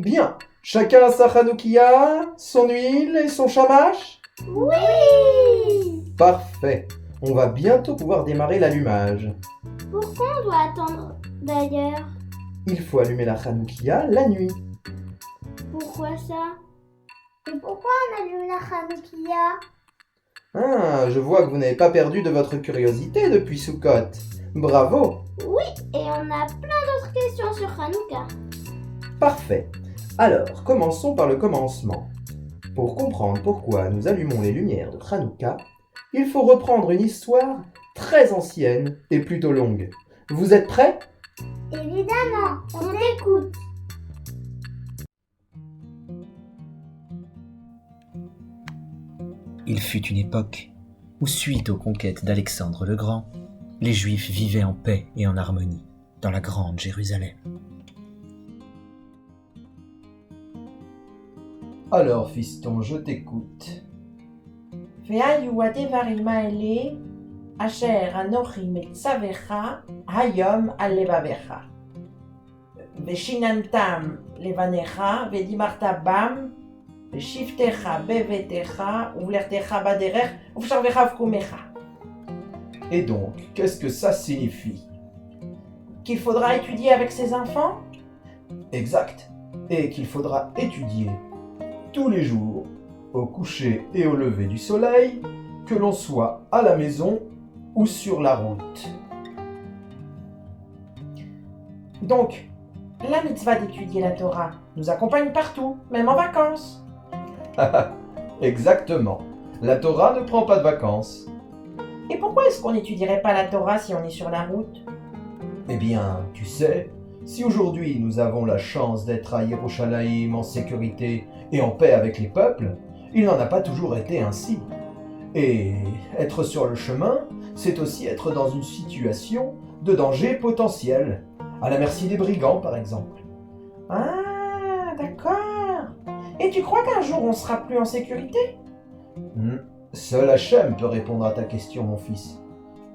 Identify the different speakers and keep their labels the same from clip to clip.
Speaker 1: Bien, chacun a sa Hanoukia, son huile et son shamash?
Speaker 2: Oui!
Speaker 1: Parfait, on va bientôt pouvoir démarrer l'allumage.
Speaker 2: Pourquoi on doit attendre d'ailleurs?
Speaker 1: Il faut allumer la Hanoukia la nuit.
Speaker 2: Pourquoi ça? Et pourquoi on allume la Hanoukia?
Speaker 1: Ah, je vois que vous n'avez pas perdu de votre curiosité depuis Sukkot. Bravo!
Speaker 2: Oui, et on a plein d'autres questions sur Hanouka.
Speaker 1: Parfait. Alors, commençons par le commencement. Pour comprendre pourquoi nous allumons les lumières de Hanouka, il faut reprendre une histoire très ancienne et plutôt longue. Vous êtes prêts?
Speaker 2: Évidemment, on t'écoute.
Speaker 3: Il fut une époque où, suite aux conquêtes d'Alexandre le Grand, les Juifs vivaient en paix et en harmonie dans la grande Jérusalem.
Speaker 1: Alors, fiston, je t'écoute.
Speaker 4: והיו הדברים האלה אשר אנוכי מצווך היום על לבביך. ושיננתם לבניך ודיברת בם בשבתך בביתך ובלכתך בדרך ובשעריך ובקומך.
Speaker 1: Et donc, qu'est-ce que ça signifie?
Speaker 4: Qu'il faudra étudier avec ses enfants,
Speaker 1: Exact. Et qu'il faudra étudier tous les jours, au coucher et au lever du soleil, que l'on soit à la maison ou sur la route.
Speaker 4: donc la mitzvah d'étudier la Torah nous accompagne partout, même en vacances.
Speaker 1: Exactement. La Torah ne prend pas de vacances.
Speaker 4: Et pourquoi est-ce qu'on n'étudierait pas la Torah si on est sur la route?
Speaker 1: Eh bien, tu sais, si aujourd'hui nous avons la chance d'être à Yerushalayim en sécurité et en paix avec les peuples, il n'en a pas toujours été ainsi. Et être sur le chemin, c'est aussi être dans une situation de danger potentiel, à la merci des brigands par exemple.
Speaker 4: Ah, d'accord. Et tu crois qu'un jour on sera plus en sécurité?
Speaker 1: Seul Hachem peut répondre à ta question, mon fils.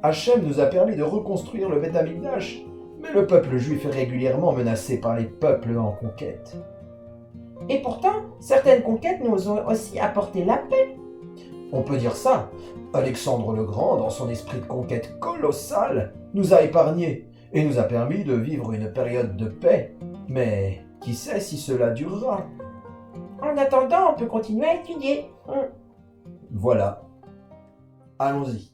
Speaker 1: Hachem nous a permis de reconstruire le Beth Amikdash, mais le peuple juif est régulièrement menacé par les peuples en conquête.
Speaker 4: Et pourtant, certaines conquêtes nous ont aussi apporté la paix.
Speaker 1: On peut dire ça. Alexandre le Grand, dans son esprit de conquête colossal, nous a épargnés et nous a permis de vivre une période de paix. Mais qui sait si cela durera?
Speaker 4: En attendant, on peut continuer à étudier.
Speaker 1: Voilà. Allons-y.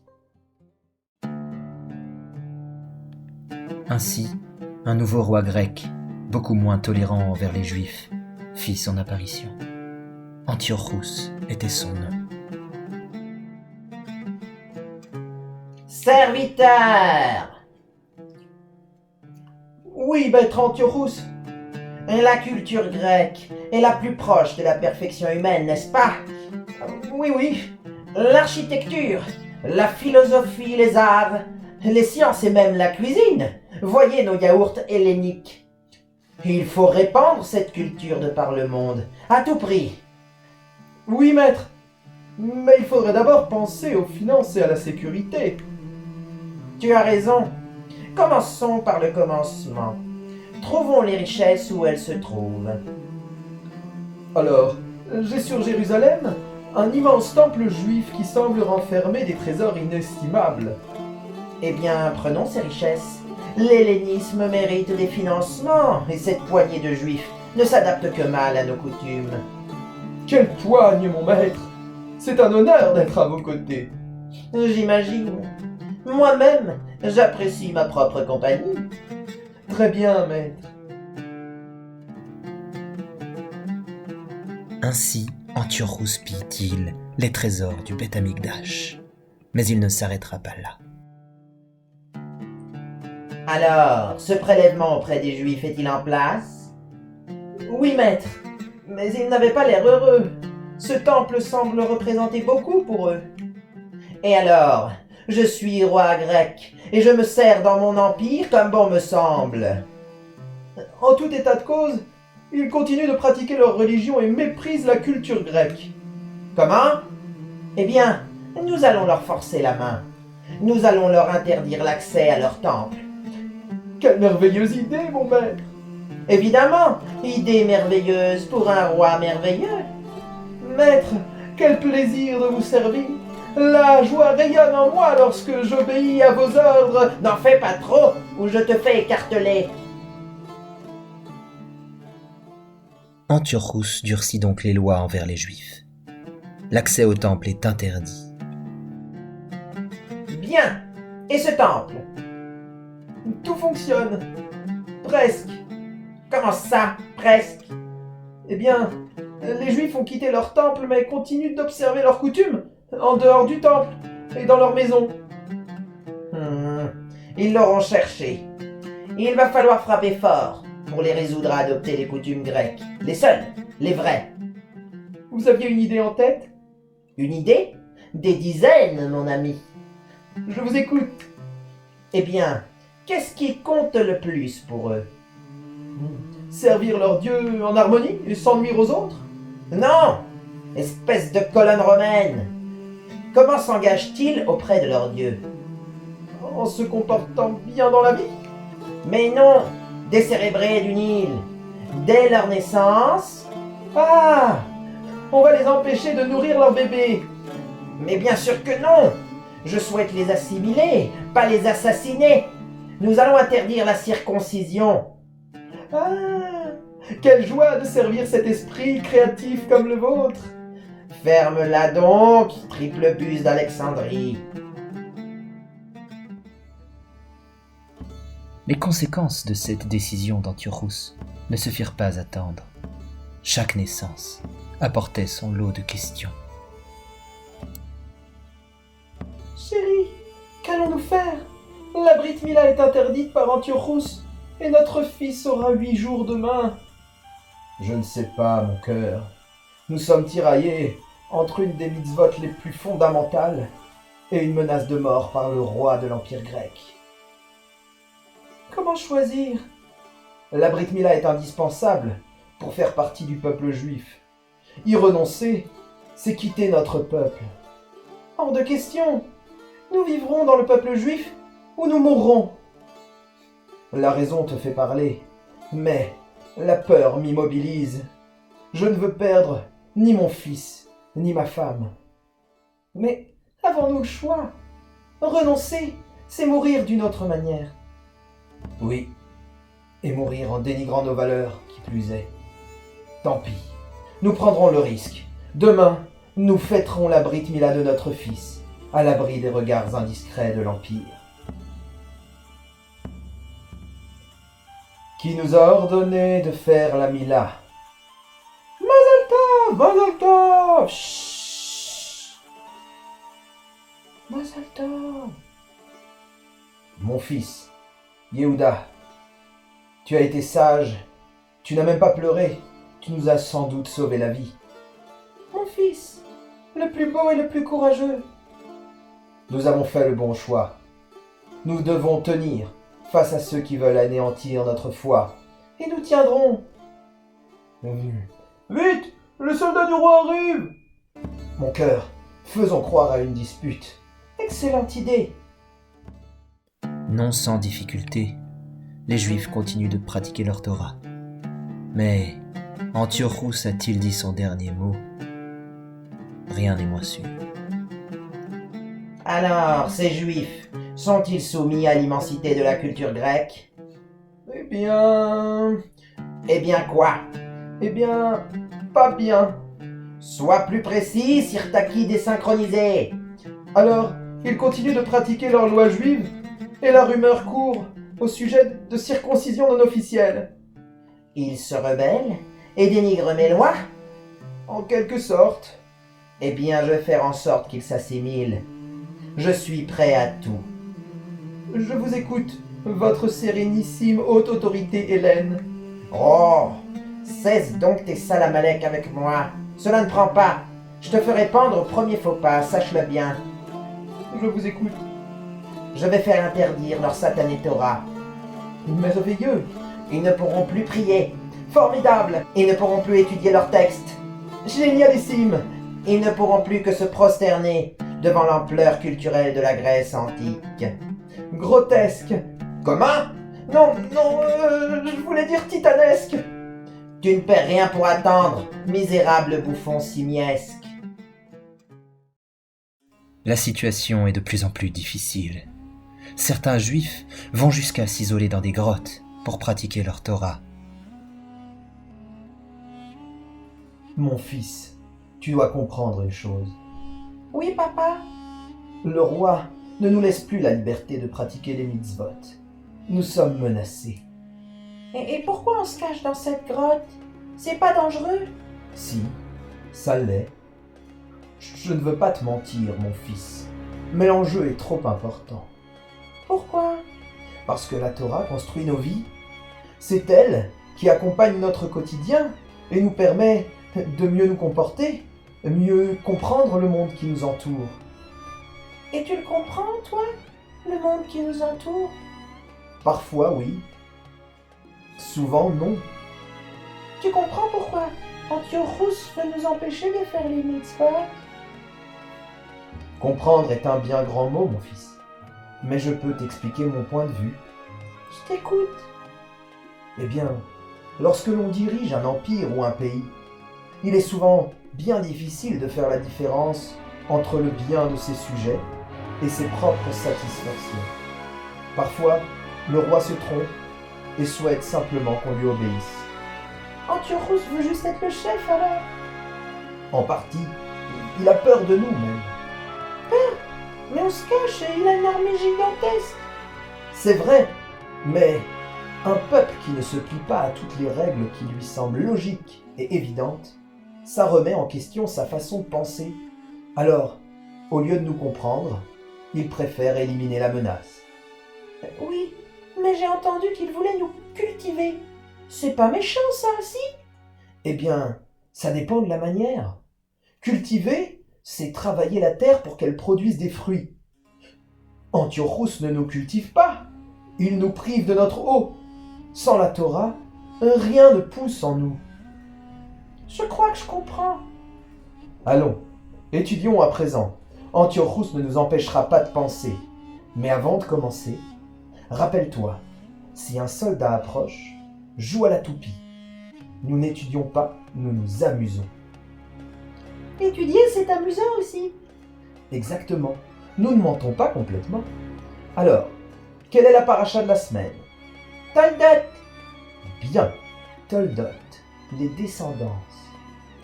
Speaker 3: Ainsi, un nouveau roi grec, beaucoup moins tolérant envers les Juifs, fit son apparition. Antiochus était son nom.
Speaker 4: Serviteur!
Speaker 1: Oui, maître Antiochus.
Speaker 4: La culture grecque est la plus proche de la perfection humaine, n'est-ce pas?
Speaker 1: Oui.
Speaker 4: L'architecture, la philosophie, les arts, les sciences et même la cuisine. Voyez nos yaourts helléniques. Il faut répandre cette culture de par le monde, à tout prix.
Speaker 1: Oui, maître. Mais il faudrait d'abord penser aux finances et à la sécurité.
Speaker 4: Tu as raison. Commençons par le commencement. Trouvons les richesses où elles se trouvent.
Speaker 1: Alors, j'ai sur Jérusalem un immense temple juif qui semble renfermer des trésors inestimables.
Speaker 4: Eh bien, prenons ces richesses. L'hellénisme mérite des financements, et cette poignée de juifs ne s'adapte que mal à nos coutumes.
Speaker 1: Quelle poigne, mon maître! C'est un honneur d'être à vos côtés.
Speaker 4: J'imagine. Moi-même, j'apprécie ma propre compagnie.
Speaker 1: Très bien, maître.
Speaker 3: Ainsi, Antiochus pille-t-il les trésors du Beth Amikdash. Mais il ne s'arrêtera pas là.
Speaker 4: Alors, ce prélèvement auprès des Juifs est-il en place? Oui, maître, mais ils n'avaient pas l'air heureux. Ce temple semble représenter beaucoup pour eux. Et alors, je suis roi grec, et je me sers dans mon empire comme bon me semble.
Speaker 1: En tout état de cause, ils continuent de pratiquer leur religion et méprisent la culture grecque.
Speaker 4: Comment? Eh bien, nous allons leur forcer la main. Nous allons leur interdire l'accès à leur temple.
Speaker 1: Quelle merveilleuse idée, mon maître!
Speaker 4: Évidemment, idée merveilleuse pour un roi merveilleux.
Speaker 1: Maître, quel plaisir de vous servir! La joie rayonne en moi lorsque j'obéis à vos ordres.
Speaker 4: N'en fais pas trop, ou je te fais écarteler.
Speaker 3: Antiochus durcit donc les lois envers les Juifs. L'accès au temple est interdit.
Speaker 4: Bien. Et ce temple?
Speaker 1: Tout fonctionne. Presque.
Speaker 4: Comment ça, presque?
Speaker 1: Eh bien, les Juifs ont quitté leur temple mais continuent d'observer leurs coutumes en dehors du temple et dans leur maison.
Speaker 4: Ils l'auront cherché. Il va falloir frapper fort pour les résoudre à adopter les coutumes grecques. Les seules, les vraies.
Speaker 1: Vous aviez une idée en tête?
Speaker 4: Une idée? Des dizaines, mon ami.
Speaker 1: Je vous écoute.
Speaker 4: Eh bien, qu'est-ce qui compte le plus pour eux?
Speaker 1: Servir leur Dieu en harmonie et sans nuire aux autres?
Speaker 4: Non! Espèce de colonne romaine! Comment s'engagent-ils auprès de leur Dieu?
Speaker 1: En se comportant bien dans la vie?
Speaker 4: Mais non! Décérébrés du Nil! Dès leur naissance?
Speaker 1: Ah! On va les empêcher de nourrir leur bébé.
Speaker 4: Mais bien sûr que non! Je souhaite les assimiler, pas les assassiner! Nous allons interdire la circoncision.
Speaker 1: Ah! Quelle joie de servir cet esprit créatif comme le vôtre!
Speaker 4: Ferme-la donc, triple buse d'Alexandrie!
Speaker 3: Les conséquences de cette décision d'Antiochus ne se firent pas attendre. Chaque naissance apportait son lot de questions.
Speaker 1: Chérie, qu'allons-nous faire? La Brit Mila est interdite par Antiochus et notre fils aura 8 jours demain. Je ne sais pas, mon cœur. Nous sommes tiraillés entre une des mitzvot les plus fondamentales et une menace de mort par le roi de l'Empire grec. Comment choisir? La Brit Mila est indispensable pour faire partie du peuple juif. Y renoncer, c'est quitter notre peuple. Hors de question. Nous vivrons dans le peuple juif ou nous mourrons. La raison te fait parler, mais la peur m'immobilise. Je ne veux perdre ni mon fils, ni ma femme. Mais avons-nous le choix? Renoncer, c'est mourir d'une autre manière. Oui, et mourir en dénigrant nos valeurs, qui plus est. Tant pis, nous prendrons le risque. Demain, nous fêterons la Brit Mila de notre fils, à l'abri des regards indiscrets de l'Empire. Qui nous a ordonné de faire la Mila? Mazal Tov, Mazal Tov, chut. Mazal Tov. Mon fils, Yehuda, tu as été sage, tu n'as même pas pleuré, tu nous as sans doute sauvé la vie. Mon fils, le plus beau et le plus courageux. Nous avons fait le bon choix. Nous devons tenir face à ceux qui veulent anéantir notre foi. Et nous tiendrons. Vite, le soldat du roi arrive! Mon cœur, faisons croire à une dispute. Excellente idée.
Speaker 3: Non sans difficulté, les Juifs continuent de pratiquer leur Torah. Mais Antiochus a-t-il dit son dernier mot? Rien n'est moins sûr.
Speaker 4: Alors, ces Juifs sont-ils soumis à l'immensité de la culture grecque?
Speaker 1: Eh bien,
Speaker 4: quoi?
Speaker 1: eh bien, pas bien.
Speaker 4: Sois plus précis, Sirtaki désynchronisé.
Speaker 1: Alors, ils continuent de pratiquer leur loi juive, et la rumeur court au sujet de circoncision non officielle.
Speaker 4: Ils se rebellent et dénigrent mes lois?
Speaker 1: En quelque sorte.
Speaker 4: Eh bien, je vais faire en sorte qu'ils s'assimilent. Je suis prêt à tout.
Speaker 1: Je vous écoute, votre sérénissime haute autorité Hélène.
Speaker 4: Oh, cesse donc tes salamalek avec moi. Cela ne prend pas. Je te ferai pendre au premier faux pas, sache-le bien.
Speaker 1: Je vous écoute.
Speaker 4: Je vais faire interdire leur satanée Torah.
Speaker 1: Merveilleux.
Speaker 4: Ils ne pourront plus prier. Formidable. Ils ne pourront plus étudier leurs textes.
Speaker 1: Génialissime.
Speaker 4: Ils ne pourront plus que se prosterner devant l'ampleur culturelle de la Grèce antique.
Speaker 1: Grotesque.
Speaker 4: Comment?
Speaker 1: Non, non, je voulais dire titanesque.
Speaker 4: Tu ne perds rien pour attendre, misérable bouffon simiesque.
Speaker 3: La situation est de plus en plus difficile. Certains juifs vont jusqu'à s'isoler dans des grottes pour pratiquer leur Torah.
Speaker 1: Mon fils, tu dois comprendre une chose.
Speaker 4: Oui, papa.
Speaker 1: Le roi ne nous laisse plus la liberté de pratiquer les mitzvot. Nous sommes menacés.
Speaker 4: Et pourquoi on se cache dans cette grotte? C'est pas dangereux?
Speaker 1: Si, ça l'est. Je ne veux pas te mentir, mon fils, mais l'enjeu est trop important.
Speaker 4: Pourquoi?
Speaker 1: Parce que la Torah construit nos vies. C'est elle qui accompagne notre quotidien et nous permet de mieux nous comporter, mieux comprendre le monde qui nous entoure.
Speaker 4: Et tu le comprends, toi? Le monde qui nous entoure?
Speaker 1: Parfois, oui. Souvent, non.
Speaker 4: Tu comprends pourquoi Antiochus veut nous empêcher de faire les mitzvot?
Speaker 1: Comprendre est un bien grand mot, mon fils. Mais je peux t'expliquer mon point de vue.
Speaker 4: Je t'écoute.
Speaker 1: Eh bien, lorsque l'on dirige un empire ou un pays, il est souvent bien difficile de faire la différence entre le bien de ses sujets et ses propres satisfactions. Parfois, le roi se trompe et souhaite simplement qu'on lui obéisse.
Speaker 4: Antiochus veut juste être le chef, alors?
Speaker 1: En partie, il a peur de nous même.
Speaker 4: Mais on se cache et il a une armée gigantesque.
Speaker 1: C'est vrai, mais un peuple qui ne se plie pas à toutes les règles qui lui semblent logiques et évidentes, ça remet en question sa façon de penser. Alors, au lieu de nous comprendre, il préfère éliminer la menace.
Speaker 4: Oui, mais j'ai entendu qu'il voulait nous cultiver. C'est pas méchant, ça, si?
Speaker 1: Eh bien, ça dépend de la manière. Cultiver, c'est travailler la terre pour qu'elle produise des fruits. Antiochus ne nous cultive pas. Il nous prive de notre eau. Sans la Torah, rien ne pousse en nous.
Speaker 4: Je crois que je comprends.
Speaker 1: Allons, étudions à présent. Antiochus ne nous empêchera pas de penser. Mais avant de commencer, rappelle-toi, si un soldat approche, joue à la toupie. Nous n'étudions pas, nous nous amusons.
Speaker 4: Étudier, c'est amusant aussi.
Speaker 1: Exactement. Nous ne mentons pas complètement. Alors, quelle est la paracha de la semaine?
Speaker 4: Toldot.
Speaker 1: Bien, Toldot, les descendances.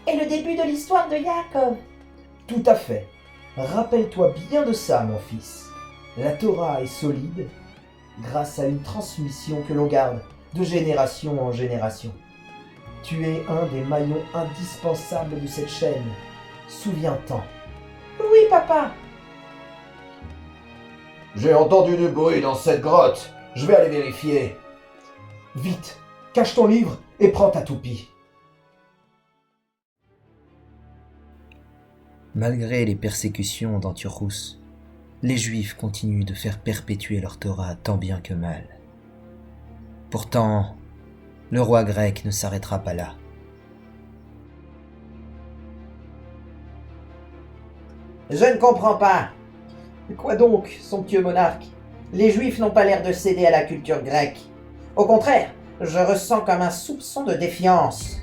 Speaker 4: Et le début de l'histoire de Yaakov.
Speaker 1: Tout à fait. Rappelle-toi bien de ça, mon fils. La Torah est solide grâce à une transmission que l'on garde de génération en génération. Tu es un des maillons indispensables de cette chaîne. Souviens-t'en.
Speaker 4: Oui, papa.
Speaker 1: J'ai entendu du bruit dans cette grotte. Je vais aller vérifier. Vite, cache ton livre et prends ta toupie.
Speaker 3: Malgré les persécutions d'Antiochus, les Juifs continuent de faire perpétuer leur Torah tant bien que mal. Pourtant, le roi grec ne s'arrêtera pas là.
Speaker 4: Je ne comprends pas.
Speaker 1: Quoi donc, somptueux monarque?
Speaker 4: Les Juifs n'ont pas l'air de céder à la culture grecque. Au contraire, je ressens comme un soupçon de défiance.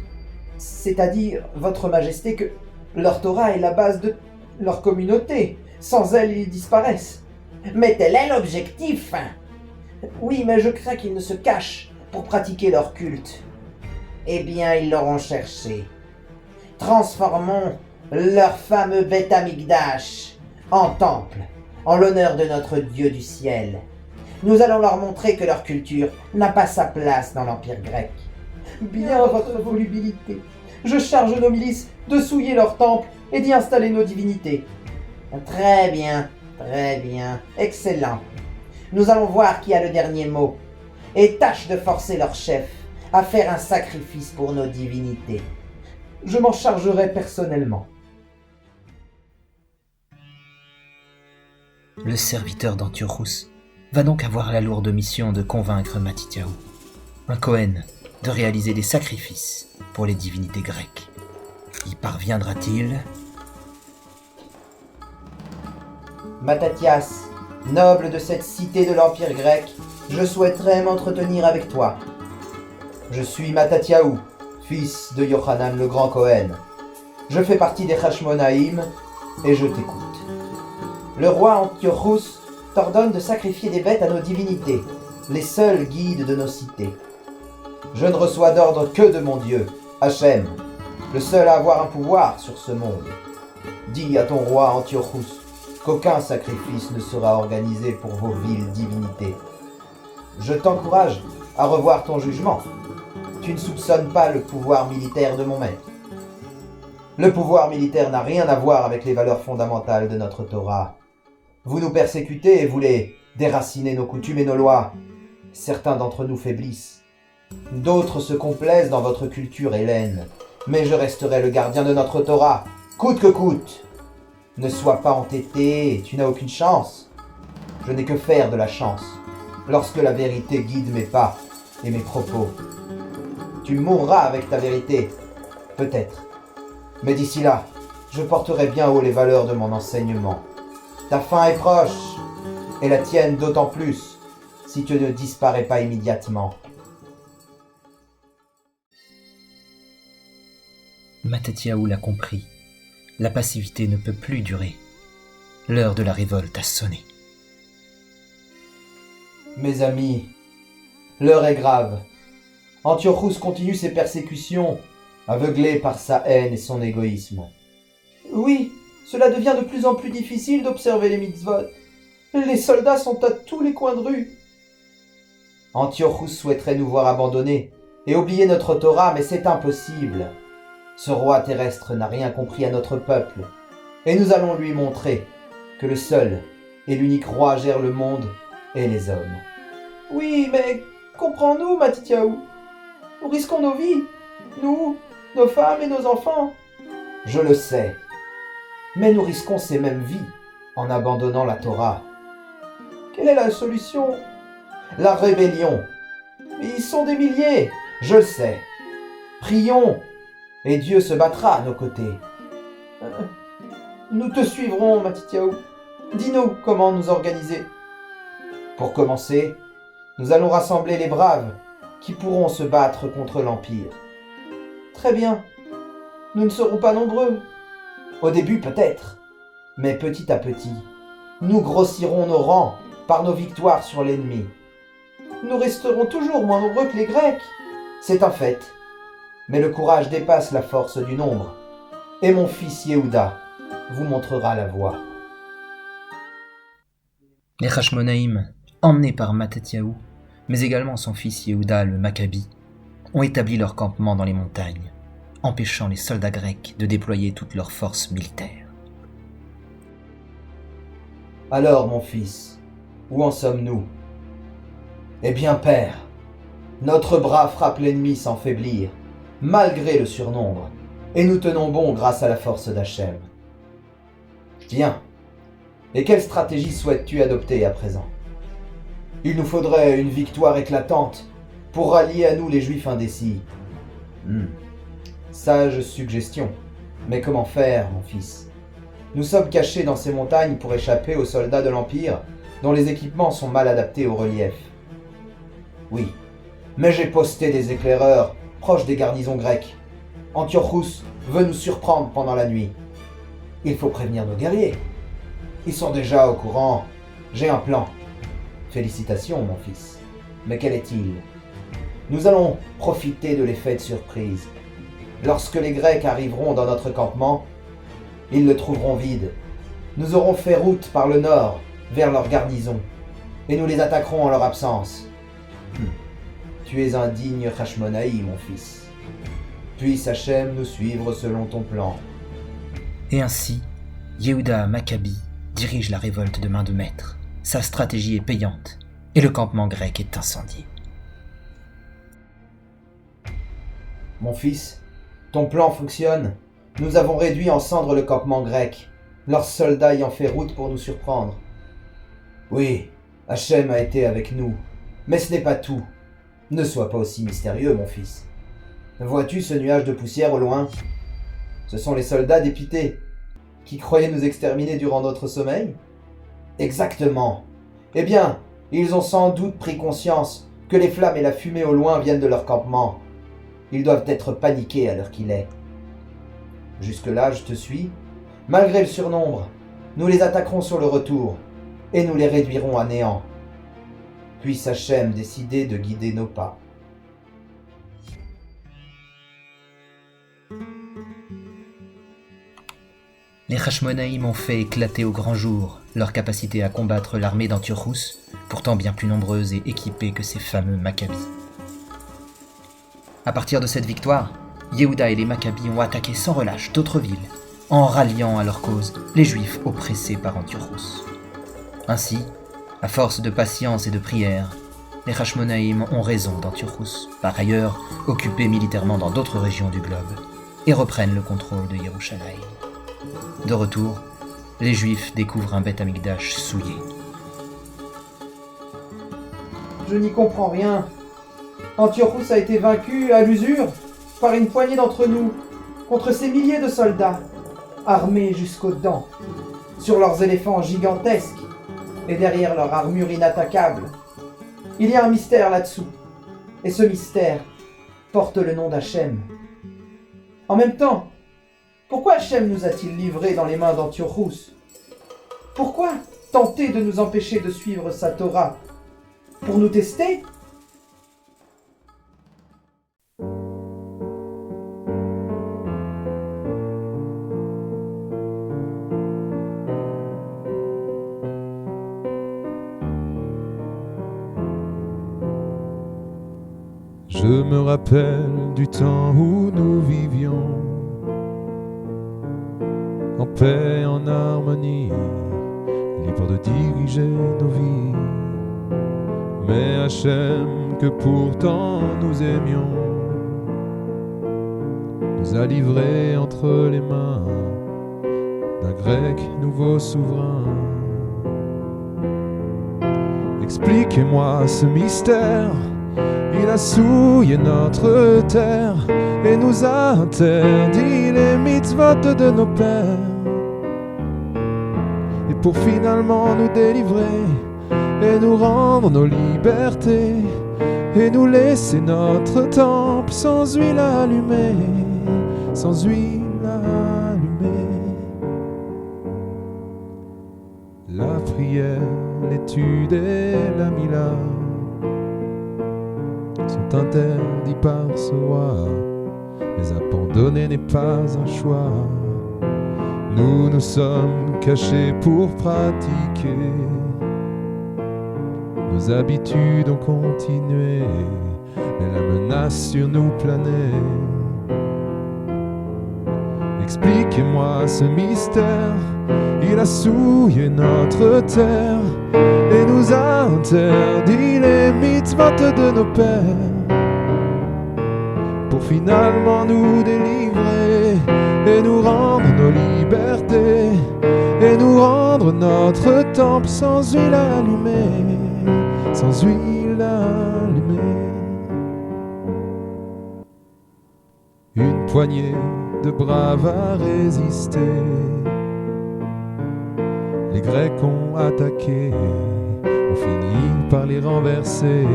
Speaker 1: C'est-à-dire, votre majesté, que leur Torah est la base de leur communauté. Sans elle, ils disparaissent.
Speaker 4: Mais tel est l'objectif.
Speaker 1: Oui, mais je crains qu'ils ne se cachent pour pratiquer leur culte.
Speaker 4: Eh bien, ils l'auront cherché. Transformons leur fameux Beth Amikdash en temple, en l'honneur de notre Dieu du ciel. Nous allons leur montrer que leur culture n'a pas sa place dans l'Empire grec.
Speaker 1: Bien, votre volubilité. Je charge nos milices de souiller leur temple et d'y installer nos divinités.
Speaker 4: Très bien, excellent. Nous allons voir qui a le dernier mot. Et tâche de forcer leur chef à faire un sacrifice pour nos divinités.
Speaker 1: Je m'en chargerai personnellement.
Speaker 3: Le serviteur d'Antiochus va donc avoir la lourde mission de convaincre Matityahu, un Cohen, de réaliser des sacrifices pour les divinités grecques. Y parviendra-t-il?
Speaker 4: Mattathias, noble de cette cité de l'Empire grec,
Speaker 1: je souhaiterais m'entretenir avec toi. Je suis Mattatyahu, fils de Yochanan le grand Cohen. Je fais partie des Hashmonaïm et je t'écoute. Le roi Antiochus t'ordonne de sacrifier des bêtes à nos divinités, les seuls guides de nos cités. Je ne reçois d'ordre que de mon Dieu, Hachem, le seul à avoir un pouvoir sur ce monde. Dis à ton roi Antiochus qu'aucun sacrifice ne sera organisé pour vos viles divinités. Je t'encourage à revoir ton jugement. Tu ne soupçonnes pas le pouvoir militaire de mon maître. Le pouvoir militaire n'a rien à voir avec les valeurs fondamentales de notre Torah. Vous nous persécutez et voulez déraciner nos coutumes et nos lois. Certains d'entre nous faiblissent. D'autres se complaisent dans votre culture hellène. Mais je resterai le gardien de notre Torah, coûte que coûte. Ne sois pas entêté, tu n'as aucune chance. Je n'ai que faire de la chance, lorsque la vérité guide mes pas et mes propos. Tu mourras avec ta vérité, peut-être. Mais d'ici là, je porterai bien haut les valeurs de mon enseignement. Ta fin est proche, et la tienne d'autant plus, si tu ne disparais pas immédiatement.
Speaker 3: Mattatyahu l'a compris. La passivité ne peut plus durer. L'heure de la révolte a sonné.
Speaker 1: Mes amis, l'heure est grave. Antiochus continue ses persécutions, aveuglé par sa haine et son égoïsme. Oui, cela devient de plus en plus difficile d'observer les mitzvot. Les soldats sont à tous les coins de rue. Antiochus souhaiterait nous voir abandonnés et oublier notre Torah, mais c'est impossible. Ce roi terrestre n'a rien compris à notre peuple, et nous allons lui montrer que le seul et l'unique roi gère le monde et les hommes. Oui, mais comprends-nous, Mattatyahu. Nous risquons nos vies, nous, nos femmes et nos enfants. Je le sais, mais nous risquons ces mêmes vies en abandonnant la Torah. Quelle est la solution? La rébellion. Ils sont des milliers, je le sais. Prions, et Dieu se battra à nos côtés. Nous te suivrons, Mattatyahu. Dis-nous comment nous organiser. Pour commencer, nous allons rassembler les braves qui pourront se battre contre l'Empire. Très bien. Nous ne serons pas nombreux. Au début peut-être, mais petit à petit, nous grossirons nos rangs par nos victoires sur l'ennemi. Nous resterons toujours moins nombreux que les Grecs. C'est un fait. Mais le courage dépasse la force du nombre. Et mon fils Yehuda vous montrera la voie.
Speaker 3: Les Hashmonaïm, emmenés par Mattatyahu, mais également son fils Yehuda le Maccabi, ont établi leur campement dans les montagnes, empêchant les soldats grecs de déployer toute leur force militaire.
Speaker 1: Alors, mon fils, où en sommes-nous? Eh bien, père, notre bras frappe l'ennemi sans faiblir, malgré le surnombre, et nous tenons bon grâce à la force d'Hachem. Bien. Et quelle stratégie souhaites-tu adopter à présent? Il nous faudrait une victoire éclatante pour rallier à nous les Juifs indécis. Sage suggestion. Mais comment faire, mon fils? Nous sommes cachés dans ces montagnes pour échapper aux soldats de l'Empire, dont les équipements sont mal adaptés au relief. Oui, mais j'ai posté des éclaireurs proches des garnisons grecques. Antiochus veut nous surprendre pendant la nuit. Il faut prévenir nos guerriers. Ils sont déjà au courant. J'ai un plan. Félicitations, mon fils. Mais quel est-il? Nous allons profiter de l'effet de surprise. Lorsque les Grecs arriveront dans notre campement, ils le trouveront vide. Nous aurons fait route par le nord, vers leur garnison, et nous les attaquerons en leur absence. Tu es un digne Hashmonaï, mon fils. Puisse Hachem nous suivre selon ton plan.
Speaker 3: Et ainsi, Yehuda Maccabi dirige la révolte de main de maître. Sa stratégie est payante, et le campement grec est incendié.
Speaker 1: Mon fils, ton plan fonctionne. Nous avons réduit en cendres le campement grec, leurs soldats ayant fait route pour nous surprendre. Oui, Hachem a été avec nous, mais ce n'est pas tout. Ne sois pas aussi mystérieux, mon fils. Vois-tu ce nuage de poussière au loin? Ce sont les soldats dépités, qui croyaient nous exterminer durant notre sommeil? Exactement. Eh bien, Ils ont sans doute pris conscience que les flammes et la fumée au loin viennent de leur campement. Ils doivent être paniqués à l'heure qu'il est. Jusque-là, je te suis. Malgré le surnombre, nous les attaquerons sur le retour et nous les réduirons à néant. Puisse Hachem décider de guider nos pas.
Speaker 3: Les Hashmonaïm ont fait éclater au grand jour leur capacité à combattre l'armée d'Antiochus, pourtant bien plus nombreuse et équipée que ces fameux Maccabis. À partir de cette victoire, Yehuda et les Maccabis ont attaqué sans relâche d'autres villes, en ralliant à leur cause les Juifs oppressés par Antiochus. Ainsi, à force de patience et de prière, les Hashmonaïm ont raison d'Antiochus, par ailleurs occupés militairement dans d'autres régions du globe, et reprennent le contrôle de Yerushalayim. De retour, les Juifs découvrent un Beth Amikdash souillé.
Speaker 1: Je n'y comprends rien. Antiochus a été vaincu à l'usure par une poignée d'entre nous, contre ces milliers de soldats, armés jusqu'aux dents, sur leurs éléphants gigantesques et derrière leur armure inattaquable. Il y a un mystère là-dessous, et ce mystère porte le nom d'Hachem. En même temps, pourquoi Hachem nous a-t-il livrés dans les mains d'Antiochus? Pourquoi tenter de nous empêcher de suivre sa Torah? Pour nous tester?
Speaker 5: Je me rappelle du temps où nous vivions en paix, en harmonie, libres de diriger nos vies. Mais Hachem, que pourtant nous aimions, nous a livrés entre les mains d'un grec nouveau souverain. Expliquez-moi ce mystère. Il a souillé notre terre et nous a interdit les mitzvot de nos pères. Et pour finalement nous délivrer et nous rendre nos libertés et nous laisser notre temple sans huile allumée, sans huile allumée. La prière, l'étude et la mila sont interdits par ce roi, mais abandonner n'est pas un choix. Nous nous sommes cachés pour pratiquer, nos habitudes ont continué, mais la menace sur nous planait. Expliquez-moi ce mystère, il a souillé notre terre et nous a interdit les mitzvot de nos pères, pour finalement nous délivrer et nous rendre nos libertés et nous rendre notre temple sans huile allumée, sans huile allumée. Une poignée de braves a résisté, les Grecs ont attaqué, on finit par les renverser.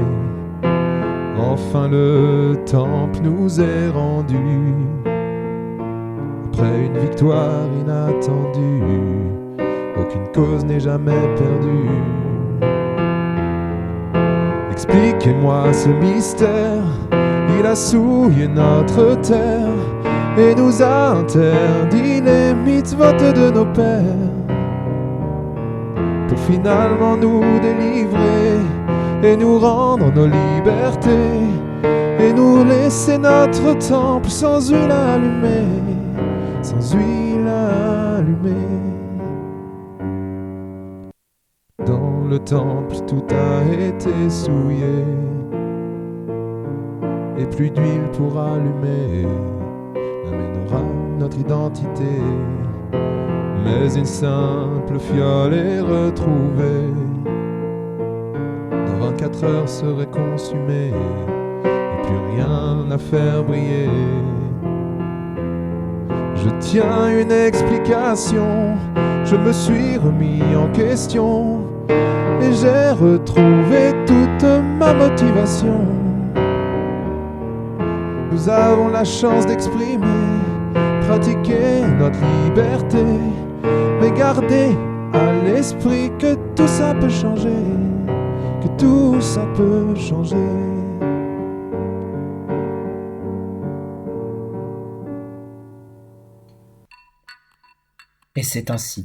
Speaker 5: Enfin le temple nous est rendu, après une victoire inattendue. Aucune cause n'est jamais perdue. Expliquez-moi ce mystère, il a souillé notre terre et nous a interdit les mitzvot de nos pères, pour finalement nous délivrer et nous rendre nos libertés et nous laisser notre temple sans huile allumée, sans huile allumée. Dans le temple tout a été souillé et plus d'huile pour allumer amènera notre identité. Mais une simple fiole est retrouvée, dans 24 heures serait consumée, et plus rien à faire briller. Je tiens une explication, je me suis remis en question, et j'ai retrouvé toute ma motivation. Nous avons la chance d'exprimer, pratiquer notre liberté, mais garder à l'esprit que tout ça peut changer, que tout ça peut changer.
Speaker 3: Et c'est ainsi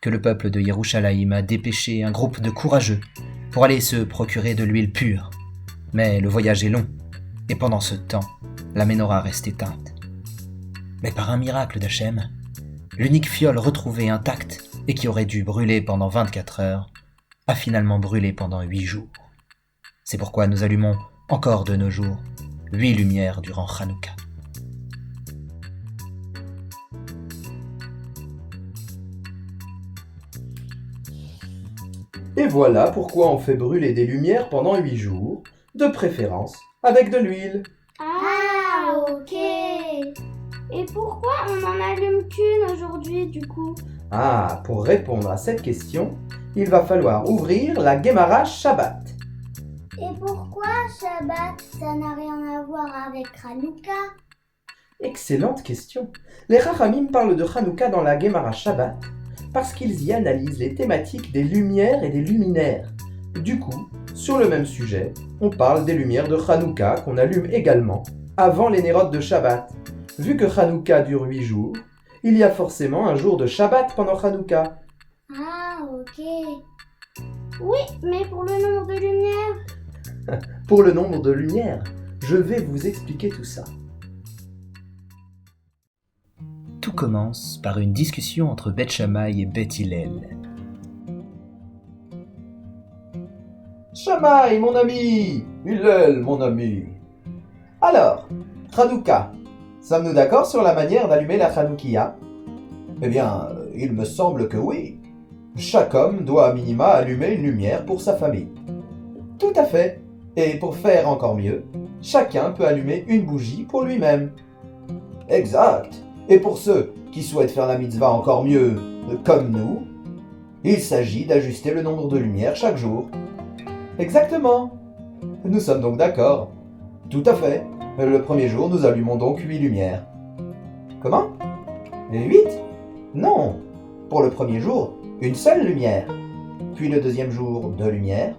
Speaker 3: que le peuple de Yerushalayim a dépêché un groupe de courageux pour aller se procurer de l'huile pure. Mais le voyage est long, et pendant ce temps, la menorah reste éteinte. Mais par un miracle d'Hachem, l'unique fiole retrouvée intacte et qui aurait dû brûler pendant 24 heures, a finalement brûlé pendant 8 jours. C'est pourquoi nous allumons encore de nos jours 8 lumières durant Hanouka.
Speaker 1: Et voilà pourquoi on fait brûler des lumières pendant 8 jours, de préférence avec de l'huile.
Speaker 2: Ah, ok. Et pourquoi on n'en allume qu'une aujourd'hui, du coup?
Speaker 1: Ah, pour répondre à cette question, il va falloir ouvrir la Gemara Shabbat.
Speaker 2: Et pourquoi Shabbat, ça n'a rien à voir avec Hanouka?
Speaker 1: Excellente question. Les Rachamim parlent de Hanouka dans la Gemara Shabbat parce qu'ils y analysent les thématiques des lumières et des luminaires. Du coup, sur le même sujet, on parle des lumières de Hanouka qu'on allume également avant les nérotes de Shabbat. Vu que Hanouka dure 8 jours, il y a forcément un jour de Shabbat pendant Hanouka.
Speaker 2: Ah, ok. Oui, mais pour le nombre de lumières?
Speaker 1: Pour le nombre de lumières, je vais vous expliquer tout ça.
Speaker 3: Tout commence par une discussion entre Beth Shammai et Beth Hillel.
Speaker 1: Shammai, mon ami! Hillel, mon ami! Alors, Hanouka, sommes-nous d'accord sur la manière d'allumer la Hanoukia? Eh bien, il me semble que oui. Chaque homme doit à minima allumer une lumière pour sa famille. Tout à fait. Et pour faire encore mieux, chacun peut allumer une bougie pour lui-même. Exact. Et pour ceux qui souhaitent faire la mitzvah encore mieux, comme nous, il s'agit d'ajuster le nombre de lumières chaque jour. Exactement. Nous sommes donc d'accord. Tout à fait. Le premier jour, nous allumons donc 8 lumières. Comment? 8? Non. Pour le premier jour, une seule lumière. Puis le deuxième jour, 2 lumières.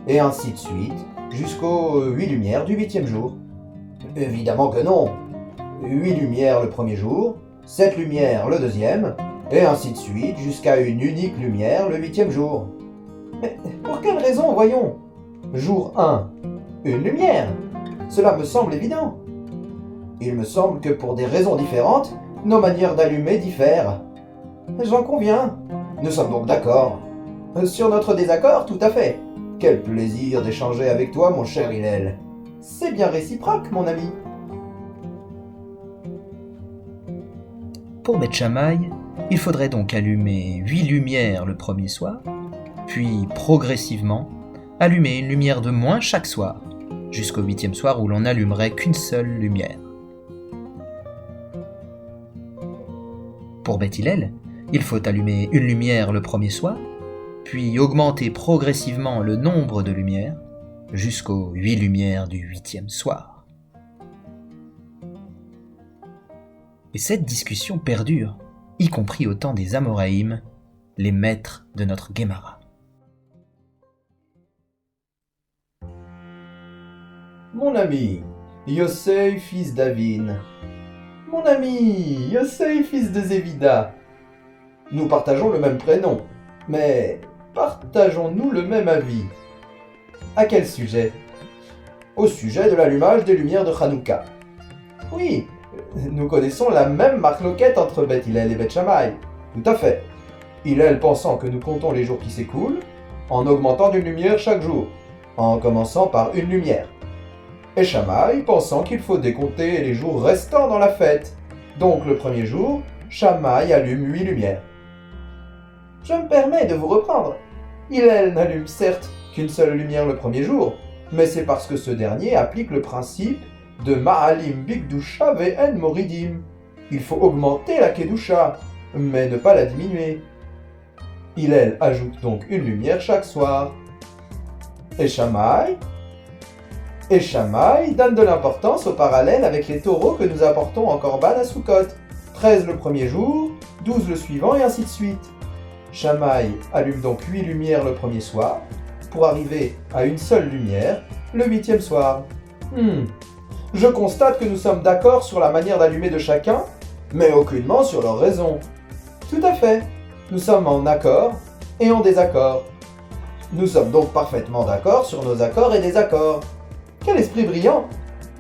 Speaker 1: Et ainsi de suite, jusqu'aux 8 lumières du 8e jour. Évidemment que non. 8 lumières le premier jour, 7 lumières le deuxième, et ainsi de suite jusqu'à une unique lumière le 8e jour. Mais pour quelle raison, voyons? Jour 1, une lumière. Cela me semble évident. Il me semble que pour des raisons différentes, nos manières d'allumer diffèrent. J'en conviens. Nous sommes donc d'accord. Sur notre désaccord, tout à fait. Quel plaisir d'échanger avec toi, mon cher Hillel. C'est bien réciproque, mon ami.
Speaker 3: Pour Beth Shammai, il faudrait donc allumer 8 lumières le premier soir, puis progressivement allumer une lumière de moins chaque soir, jusqu'au 8e soir où l'on n'allumerait qu'une seule lumière. Pour Beth Hillel, il faut allumer une lumière le premier soir, puis augmenter progressivement le nombre de lumières jusqu'aux 8 lumières du 8e soir. Et cette discussion perdure, y compris au temps des Amoraïm, les maîtres de notre Gemara.
Speaker 1: Mon ami, Yossei, fils d'Avin. Mon ami, Yossei, fils de Zévida. Nous partageons le même prénom, mais partageons-nous le même avis? À quel sujet? Au sujet de l'allumage des lumières de Hanouka. Oui, nous connaissons la même marloquette entre Beth Hillel et Beth Shammai. Tout à fait. Hillel pensant que nous comptons les jours qui s'écoulent, en augmentant d'une lumière chaque jour, en commençant par une lumière. Et Shammai pensant qu'il faut décompter les jours restants dans la fête. Donc le premier jour, Shammai allume 8 lumières. Je me permets de vous reprendre. Hillel n'allume certes qu'une seule lumière le premier jour, mais c'est parce que ce dernier applique le principe de Ma'alim Bigdusha ve'en Moridim. Il faut augmenter la Kedusha, mais ne pas la diminuer. Hillel ajoute donc une lumière chaque soir. Et Shammai donne de l'importance au parallèle avec les taureaux que nous apportons en corban à Sukkot. 13 le premier jour, 12 le suivant et ainsi de suite. Shammai allume donc 8 lumières le premier soir, pour arriver à une seule lumière le 8e soir. Je constate que nous sommes d'accord sur la manière d'allumer de chacun, mais aucunement sur leur raison. Tout à fait, nous sommes en accord et en désaccord. Nous sommes donc parfaitement d'accord sur nos accords et désaccords. Quel esprit brillant!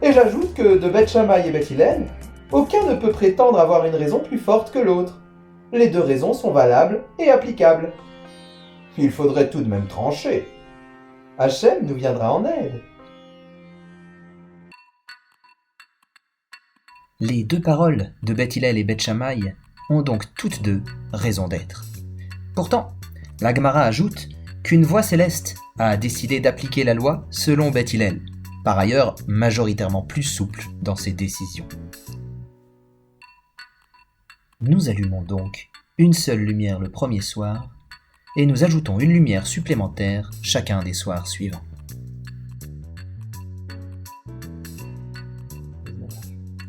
Speaker 1: Et j'ajoute que de Beth Shammai et Beth Hillel, aucun ne peut prétendre avoir une raison plus forte que l'autre. Les deux raisons sont valables et applicables. Il faudrait tout de même trancher. Hachem nous viendra en aide.
Speaker 3: Les deux paroles de Beth Hillel et Beth Shammai ont donc toutes deux raison d'être. Pourtant, la Gemara ajoute qu'une voix céleste a décidé d'appliquer la loi selon Beth Hillel, par ailleurs majoritairement plus souple dans ses décisions. Nous allumons donc une seule lumière le premier soir et nous ajoutons une lumière supplémentaire chacun des soirs suivants.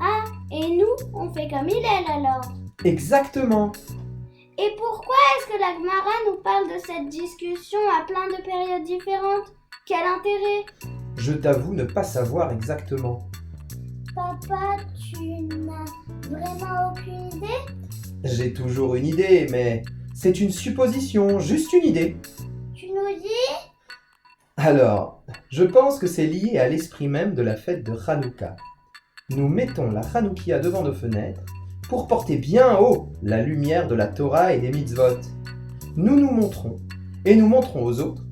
Speaker 2: Ah, et nous, on fait comme Hillel alors.
Speaker 1: Exactement.
Speaker 2: Et pourquoi est-ce que la Gemara nous parle de cette discussion à plein de périodes différentes? Quel intérêt?
Speaker 1: Je t'avoue ne pas savoir exactement.
Speaker 2: Papa, tu n'as vraiment aucune idée?
Speaker 1: J'ai toujours une idée, mais c'est une supposition, juste une idée.
Speaker 2: Tu nous dis?
Speaker 1: Alors, je pense que c'est lié à l'esprit même de la fête de Hanouka. Nous mettons la Hanoukia devant nos fenêtres pour porter bien haut la lumière de la Torah et des mitzvot. Nous nous montrons, et nous montrons aux autres,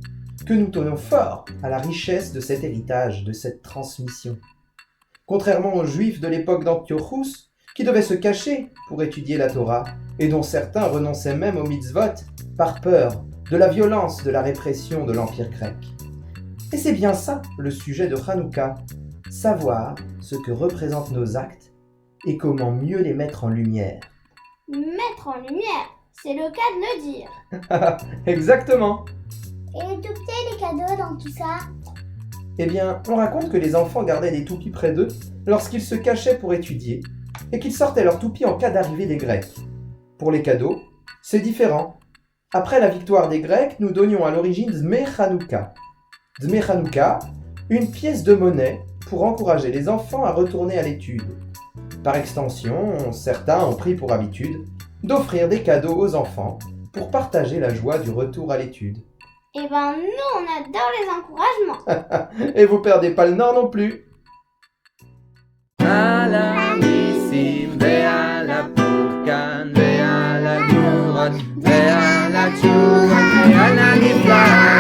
Speaker 1: que nous tenons fort à la richesse de cet héritage, de cette transmission. Contrairement aux Juifs de l'époque d'Antiochus, qui devaient se cacher pour étudier la Torah, et dont certains renonçaient même aux mitzvot par peur de la violence de la répression de l'Empire grec. Et c'est bien ça le sujet de Hanouka, savoir ce que représentent nos actes et comment mieux les mettre en lumière.
Speaker 2: Mettre en lumière, c'est le cas de le dire.
Speaker 1: Exactement.
Speaker 2: Et les tout petits, les cadeaux dans tout ça?
Speaker 1: Eh bien, on raconte que les enfants gardaient des toupies près d'eux lorsqu'ils se cachaient pour étudier et qu'ils sortaient leurs toupies en cas d'arrivée des Grecs. Pour les cadeaux, c'est différent. Après la victoire des Grecs, nous donnions à l'origine Dmei Hanouka. Dmei Hanouka, une pièce de monnaie pour encourager les enfants à retourner à l'étude. Par extension, certains ont pris pour habitude d'offrir des cadeaux aux enfants pour partager la joie du retour à l'étude.
Speaker 2: Eh ben, nous, on adore les encouragements.
Speaker 1: Et vous perdez pas le nord non plus.
Speaker 6: על הניסים ועל הפורקן ועל הגבורות ועל התשובות ועל הנפלאות